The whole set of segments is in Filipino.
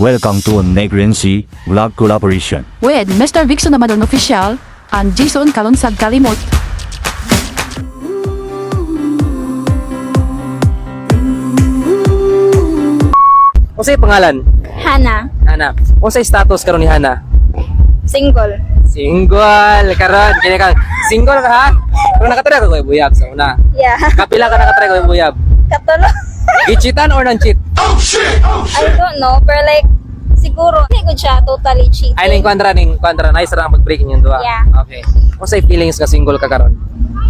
Welcome to Negrency Vlog Collaboration with Mr. Vixon Amadon Official and Jason Kalonsag Kalimot. Unsay pangalan? Hana, Hana. Unsay status karon ni Hana? single. Single karon. Kini ka single ka ha? Pero nakatry ka kay buyab sa una. Yeah. Kapila ka nakatry kay buyab? Katolo. Gichitan or non-cheat? I don't know, pero like, siguro, hindi ko siya totally cheating. Ay ning kwadra nice ra ang mag-break niyo duha. Yeah. Okay. Unsay feelings ka single ka karon?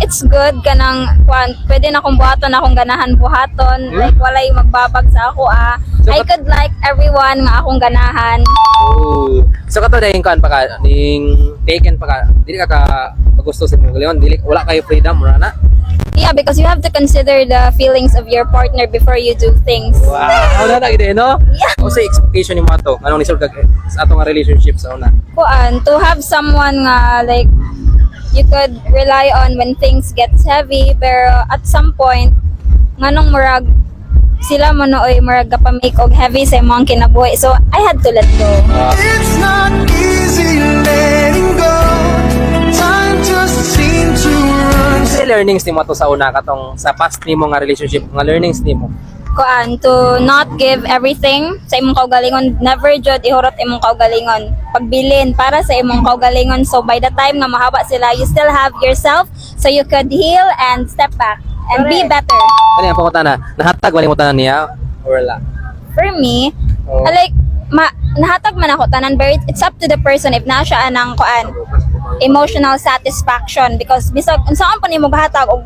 It's good kanang pwede na akong buhaton akong ganahan buhaton. Like, walay magbabag sa ako So, I could like everyone nga akong ganahan. Oh. So kato dahil kan pa ka ning taken pa ka. Dili ka gusto sa imong gayon, dili wala kayo freedom ra na. Yeah, because you have to consider the feelings of your partner before you do things. Wow, na gid no? Yeah. Unsay expectation nimo ato? Anong nisod ka sa atong relationship sa una? To have someone nga like you could rely on when things gets heavy, pero at some point nganong murag sila mo nooy murag gapamake og heavy sa imong kinabuhi, so I had to let go. It's not easy letting go. Time just seems to run. Unsay learnings nimo ato sa una katong sa past nimo nga relationship, nga learnings nimo? To not give everything sa imong kaugalingon, never jud ihurot imong kaugalingon, pagbilin para sa imong kaugalingon, so by the time nga mahaba sila, you still have yourself, so you could heal and step back and be better. Ano yung pangutana? Nahatag wala mo tanan niya or wala? For me, Oh. like nahatag man ako tanan, but it's up to the person if na siya anang emotional satisfaction, because bisag unsaon pa nimo gahatag og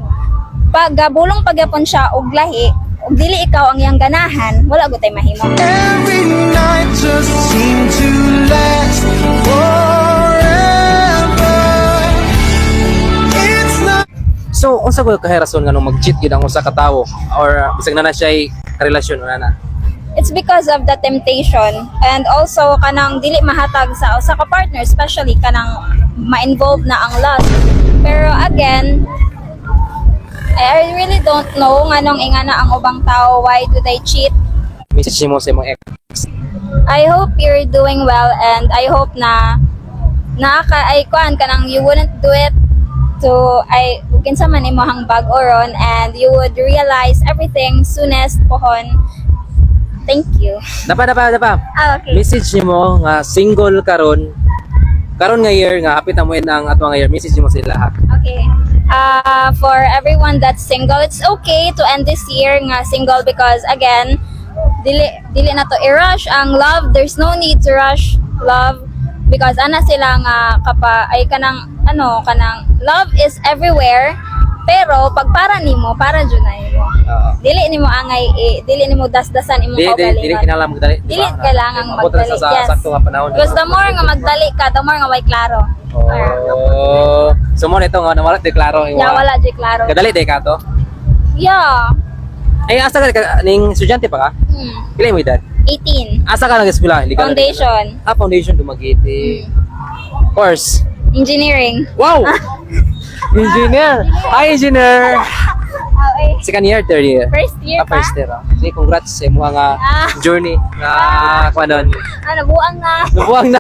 pagabulong pagyapon siya og lahi ug dili ikaw ang iyang ganahan, wala gud tay mahimo. Every night just seems to last forever. It's not. So, unsa ko kaherason nga nung mag-cheat gid ang usa ka tawo or bisag na siya relasyon wala na? It's because of the temptation, and also kanang dili mahatag sa usa ka partner, especially kanang ma-involve na ang lust. Pero again, I really don't know nganong ingana ang ubang tao, why do they cheat. Message mo sa imong ex. I hope you're doing well, and I hope na kanang you wouldn't do it to kinsa man imong bag oron, and you would realize everything soonest pohon. Thank you. Dapa. Okay. Message nimo nga single karon nga year nga hapit na mo ang ato nga year. Message nimo sila ha. Okay. For everyone that's single, it's okay to end this year nga single, because again, dili na to i-rush ang love. There's no need to rush love, because ana sila nga kanang love is everywhere, pero pag para nimo, para jud na nimo. Dili nimo angay dili nimo dasdasan imong Dili kaugalingon. kinahanglan magdali. Dili kailangan Abot ra magdali. sa Yes. sakto nga panahon. Because the more nga magdali ka, the more nga way klaro. Oh. So mo nito nga nawala deklaro Yeah, wala di klaro. Kadali day ka to. Yeah. Ay asa ka ning estudyante pa ka? Pila mo edad? 18. Asa ka nag-eskwela? Foundation. Foundation Dumaguete. Course. Engineering. Wow. Engineer. Hi engineer. Okay. Second year, third year. First year pa? First year. Sige, congrats sa imong nga journey nga kuanon. Buang na. Nabuang na.